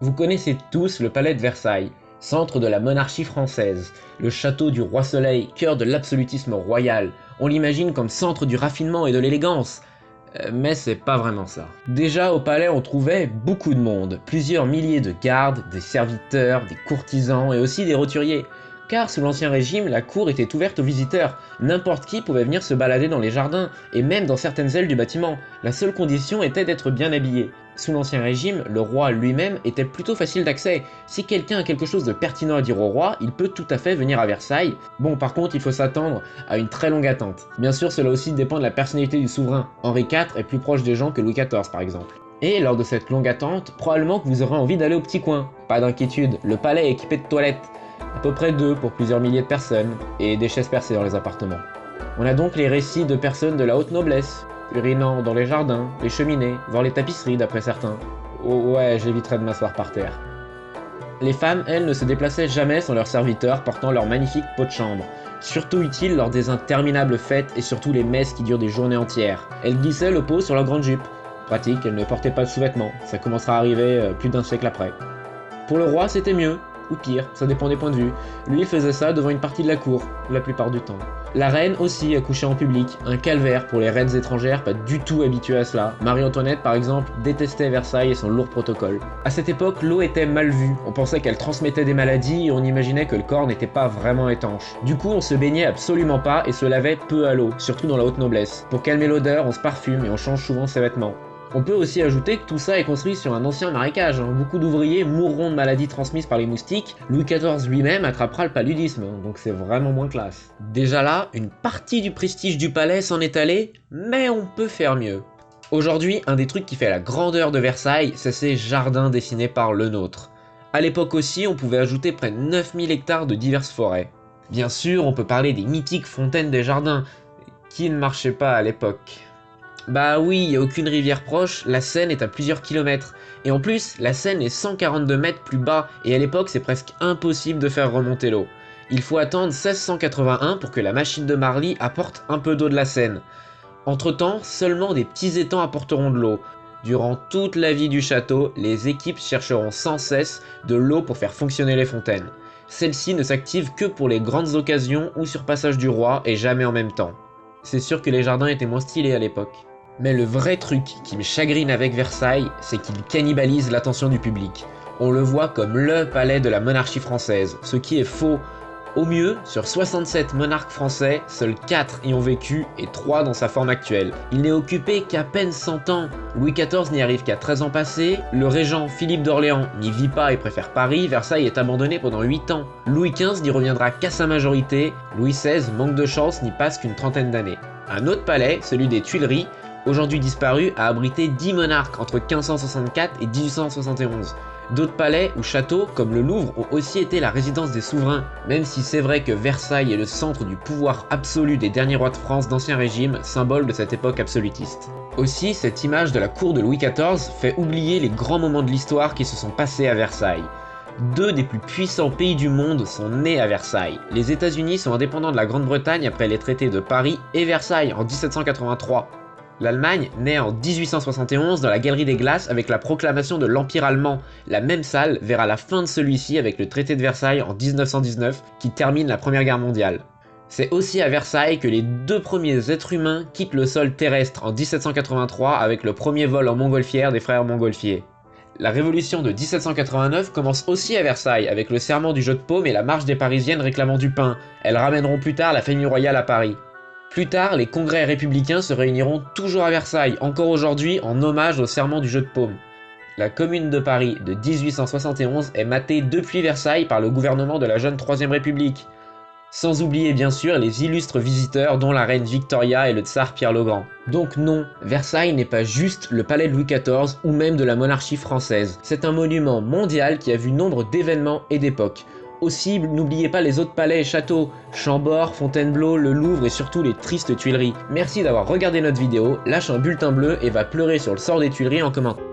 Vous connaissez tous le palais de Versailles, centre de la monarchie française, le château du roi Soleil, cœur de l'absolutisme royal. On l'imagine comme centre du raffinement et de l'élégance. Mais c'est pas vraiment ça. Déjà au palais on trouvait beaucoup de monde, plusieurs milliers de gardes, des serviteurs, des courtisans et aussi des roturiers. Car sous l'Ancien Régime, la cour était ouverte aux visiteurs, n'importe qui pouvait venir se balader dans les jardins, et même dans certaines ailes du bâtiment. La seule condition était d'être bien habillé. Sous l'Ancien Régime, le roi lui-même était plutôt facile d'accès. Si quelqu'un a quelque chose de pertinent à dire au roi, il peut tout à fait venir à Versailles. Bon, par contre, il faut s'attendre à une très longue attente. Bien sûr, cela aussi dépend de la personnalité du souverain. Henri IV est plus proche des gens que Louis XIV par exemple. Et lors de cette longue attente, probablement que vous aurez envie d'aller au petit coin. Pas d'inquiétude, le palais est équipé de toilettes. À peu près 2 pour plusieurs milliers de personnes, et des chaises percées dans les appartements. On a donc les récits de personnes de la haute noblesse, urinant dans les jardins, les cheminées, voire les tapisseries d'après certains. Oh ouais, j'éviterais de m'asseoir par terre. Les femmes, elles, ne se déplaçaient jamais sans leurs serviteurs portant leur magnifique pot de chambre, surtout utile lors des interminables fêtes et surtout les messes qui durent des journées entières. Elles glissaient le pot sur leur grande jupe. Pratique, elles ne portaient pas de sous-vêtements, ça commencera à arriver plus d'un siècle après. Pour le roi, c'était mieux. Ou pire, ça dépend des points de vue. Lui, il faisait ça devant une partie de la cour, la plupart du temps. La reine aussi accouchait en public, un calvaire pour les reines étrangères pas du tout habituées à cela. Marie-Antoinette, par exemple, détestait Versailles et son lourd protocole. À cette époque, l'eau était mal vue, on pensait qu'elle transmettait des maladies et on imaginait que le corps n'était pas vraiment étanche. Du coup, on se baignait absolument pas et se lavait peu à l'eau, surtout dans la haute noblesse. Pour calmer l'odeur, on se parfume et on change souvent ses vêtements. On peut aussi ajouter que tout ça est construit sur un ancien marécage. Beaucoup d'ouvriers mourront de maladies transmises par les moustiques. Louis XIV lui-même attrapera le paludisme, donc c'est vraiment moins classe. Déjà là, une partie du prestige du palais s'en est allée, mais on peut faire mieux. Aujourd'hui, un des trucs qui fait la grandeur de Versailles, c'est ces jardins dessinés par Le Nôtre. À l'époque aussi, on pouvait ajouter près de 9000 hectares de diverses forêts. Bien sûr, on peut parler des mythiques fontaines des jardins, qui ne marchaient pas à l'époque. Bah oui, il n'y a aucune rivière proche, la Seine est à plusieurs kilomètres. Et en plus, la Seine est 142 mètres plus bas, et à l'époque c'est presque impossible de faire remonter l'eau. Il faut attendre 1681 pour que la machine de Marly apporte un peu d'eau de la Seine. Entre temps, seulement des petits étangs apporteront de l'eau. Durant toute la vie du château, les équipes chercheront sans cesse de l'eau pour faire fonctionner les fontaines. Celles-ci ne s'activent que pour les grandes occasions ou sur passage du roi et jamais en même temps. C'est sûr que les jardins étaient moins stylés à l'époque. Mais le vrai truc qui me chagrine avec Versailles, c'est qu'il cannibalise l'attention du public. On le voit comme le palais de la monarchie française, ce qui est faux. Au mieux, sur 67 monarques français, seuls 4 y ont vécu et 3 dans sa forme actuelle. Il n'est occupé qu'à peine 100 ans. Louis XIV n'y arrive qu'à 13 ans passés, le régent Philippe d'Orléans n'y vit pas et préfère Paris, Versailles est abandonné pendant 8 ans. Louis XV n'y reviendra qu'à sa majorité, Louis XVI, manque de chance, n'y passe qu'une trentaine d'années. Un autre palais, celui des Tuileries, aujourd'hui disparu, a abrité 10 monarques entre 1564 et 1871. D'autres palais ou châteaux, comme le Louvre, ont aussi été la résidence des souverains, même si c'est vrai que Versailles est le centre du pouvoir absolu des derniers rois de France d'Ancien Régime, symbole de cette époque absolutiste. Aussi, cette image de la cour de Louis XIV fait oublier les grands moments de l'histoire qui se sont passés à Versailles. 2 des plus puissants pays du monde sont nés à Versailles. Les États-Unis sont indépendants de la Grande-Bretagne après les traités de Paris et Versailles en 1783. L'Allemagne naît en 1871 dans la Galerie des Glaces avec la proclamation de l'Empire allemand. La même salle verra la fin de celui-ci avec le traité de Versailles en 1919 qui termine la Première Guerre mondiale. C'est aussi à Versailles que les 2 premiers êtres humains quittent le sol terrestre en 1783 avec le premier vol en montgolfière des frères Montgolfier. La révolution de 1789 commence aussi à Versailles avec le serment du jeu de paume et la marche des Parisiennes réclamant du pain. Elles ramèneront plus tard la famille royale à Paris. Plus tard, les congrès républicains se réuniront toujours à Versailles, encore aujourd'hui en hommage au serment du jeu de paume. La Commune de Paris de 1871 est matée depuis Versailles par le gouvernement de la jeune Troisième République. Sans oublier bien sûr les illustres visiteurs dont la reine Victoria et le tsar Pierre le Grand. Donc non, Versailles n'est pas juste le palais de Louis XIV ou même de la monarchie française. C'est un monument mondial qui a vu nombre d'événements et d'époques. Aussi, n'oubliez pas les autres palais et châteaux, Chambord, Fontainebleau, le Louvre et surtout les tristes Tuileries. Merci d'avoir regardé notre vidéo, lâche un bulletin bleu et va pleurer sur le sort des Tuileries en commentaire.